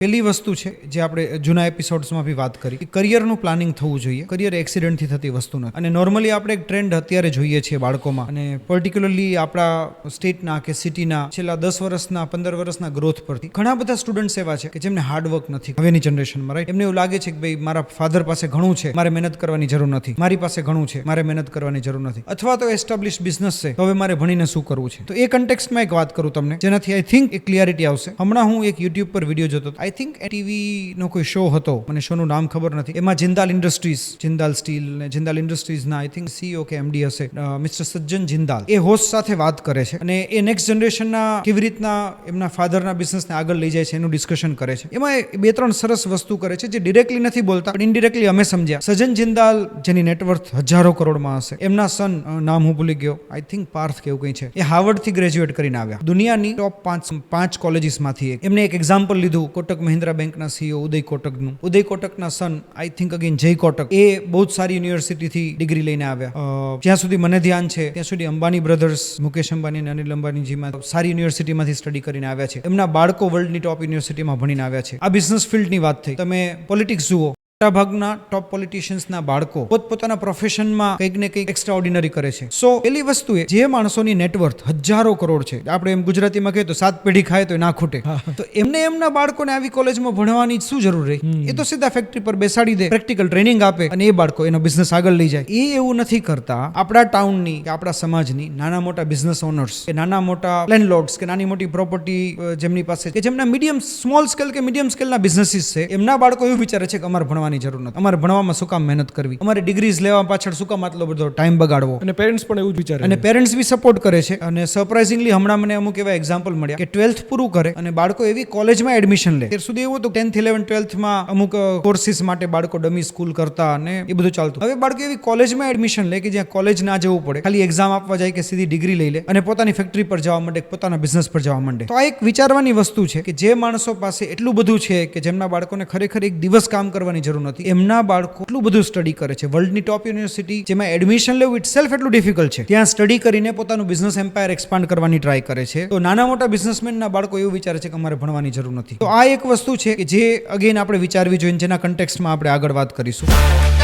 પહેલી વસ્તુ છે જે આપણે જૂના એપિસોડ્સમાં બી વાત કરી કે કરિયરનું પ્લાનિંગ થવું જોઈએ. કરિયર એક્સિડન્ટથી થતી વસ્તુ નથી. અને નોર્મલી આપણે એક ટ્રેન્ડ અત્યારે જોઈએ છીએ બાળકોમાં, અને પર્ટિક્યુલરલી આપણા સ્ટેટના કે સિટીના છેલ્લા 10 વર્ષના 15 વર્ષના ગ્રોથ પરથી ઘણા બધા સ્ટુડન્ટ્સ એવા છે કે જેમને હાર્ડવર્ક નથી હવેની જનરેશનમાં, રાઈટ? એમને એવું લાગે છે કે ભાઈ મારા ફાધર પાસે ઘણું છે, મારે મહેનત કરવાની જરૂર નથી, મારી પાસે ઘણું છે, મારે મહેનત કરવાની જરૂર નથી, અથવા તો એસ્ટાબ્લિશ બિઝનેસ છે, હવે મારે ભણીને શું કરવું છે. તો એ કન્ટેક્સ્ટમાં એક વાત કરું તમને, જેનાથી આઈ થિંક એક ક્લિયરિટી આવશે. હમણાં હું એક યુટ્યુબ પર વિડીયો જોતો, આઈ થિંક ટીવી નો કોઈ શો હતો, મને શોનું નામ ખબર નથી. એમાં જિંદાલ ઇન્ડસ્ટ્રીઝ, જિંદાલ સ્ટીલ ને જિંદાલ ઇન્ડસ્ટ્રીઝના આઈ થિંક સીઈઓ કે એમડી હશે, મિસ્ટર સજ્જન જિંદાલ, એ હોસ્ટ સાથે વાત કરે છે અને એ નેક્સ્ટ જનરેશનના કેવી રીતના એમના ફાધરના બિઝનેસને આગળ લઈ જાય છે એનું ડિસ્કશન કરે છે. એમાં એ 2-3 સરસ વસ્તુ કરે છે જે ડિરેક્ટલી નથી બોલતા પણ ઇનડિરેક્ટલી અમે સમજ્યા. સજ્જન જિંદાલ, જેની નેટવર્થ હજારો કરોડમાં હશે, એમના સન, નામ હું ભૂલી ગયો, આઈ થિંક પાર્થ કે એવું કંઈ છે, એ હાર્વર્ડથી ગ્રેજ્યુએટ કરીને આવ્યા, દુનિયાની ટોપ 5 કોલેજીસમાંથી એક. એમને એક એક્ઝામ્પલ લીધું કોટક મહિન્દ્રા બેંકના સીઈઓ ઉદય કોટકનું. ઉદય કોટકના son, I think again Jay Kotak, એ બહુ જ સારી યુનિવર્સિટીથી ડિગ્રી લઈને આવ્યા. જ્યાં સુધી મને ધ્યાન છે ત્યાં સુધી અંબાણી બ્રધર્સ, મુકેશ અંબાણી અને અનિલ અંબાણીજીમાં સારી યુનિવર્સિટીમાંથી સ્ટડી કરીને આવ્યા છે. એમના બાળકો વર્લ્ડની ટોપ યુનિવર્સિટીમાં ભણીને આવ્યા છે. આ બિઝનેસ ફિલ્ડની વાત થઈ. તમે પોલિટિક્સ જુઓ, મોટાભાગના ટોપ પોલિટિશિયન્સના બાળકો પોતપોતાના પ્રોફેશનમાં કંઈક ને કંઈક એક્સ્ટ્રા ઓર્ડિનરી કરે છે. સો પહેલી વસ્તુ એ, જે માણસોની નેટવર્થ હજારો કરોડ છે, આપણે એમ ગુજરાતીમાં કહીએ તો 7 પેઢી ખાય તો ના ખૂટે, તો એમને એમના બાળકોને આવી કોલેજમાં ભણવાની શું જરૂર રહી? એ તો સીધા ફેક્ટરી પર બેસાડી દે, પ્રેક્ટિકલ ટ્રેનિંગ આપે અને એ બાળકો એનો બિઝનેસ આગળ લઈ જાય. એ એવું નથી કરતા. આપણા ટાઉનની કે આપણા સમાજની નાના મોટા બિઝનેસ ઓનર્સ કે નાના મોટા લેન્ડલોર્ડ્સ કે નાની મોટી પ્રોપર્ટી જેમની પાસે, કે જેમના મીડિયમ સ્મોલ સ્કેલ કે મીડિયમ સ્કેલના બિઝનેસીસ છે, એમના બાળકો એવું વિચારે છે કે અમારે ભણવાની જરૂર નથી, અમારે ભણવામાં શું કામ મહેનત કરવી, અમારે ડિગ્રીઝ લેવા પાછળ શું કામ આટલો બધો ટાઈમ બગાડવો. અને પેરેન્ટ્સ પણ એવું જ વિચારે, અને પેરેન્ટ્સ બી સપોર્ટ કરે છે. અને સરપ્રાઇઝિંગલી હમણાં મને અમુક એવા એક્ઝામ્પલ મળ્યા કે 12th પૂરું કરે અને બાળકો એવી કોલેજમાં એડમિશન લે. ત્યાર સુધી એવું હતું 10th 11th 12thમાં અમુક કોર્સિસ માટે બાળકો ડમી સ્કૂલ કરતા અને એ બધું ચાલતું. હવે બાળકો એવી કોલેજમાં એડમિશન લે કે જ્યાં કોલેજ ના જવું પડે, ખાલી એક્ઝામ આપવા જાય કે સીધી ડિગ્રી લઈ લે અને પોતાની ફેક્ટરી પર જવા માંડે, પોતાના બિઝનેસ પર જવા માંડે. તો આ એક વિચારવાની વસ્તુ છે કે જે માણસો પાસે એટલું બધું છે કે જેમના બાળકોને ખરેખર એક દિવસ કામ કરવાની જરૂર નથી, એમના બાળકો એટલું બધું સ્ટડી કરે છે. વર્લ્ડની ટોપ યુનિવર્સિટી જેમાં એડમિશન લેવું ઇટસેલ્ફ એટલું ડિફિકલ્ટ છે, ત્યાં સ્ટડી કરીને પોતાનું બિઝનેસ એમ્પાયર એક્સપાન્ડ કરવાની ટ્રાય કરે છે. તો નાના મોટા બિઝનેસમેનના બાળકો એવું વિચારે છે કે અમારે ભણવાની જરૂર નથી. તો આ એક વસ્તુ છે કે જે અગેન આપણે વિચારવી જોઈએ, જેના કન્ટેક્સ્ટમાં આપણે આગળ વાત કરીશું.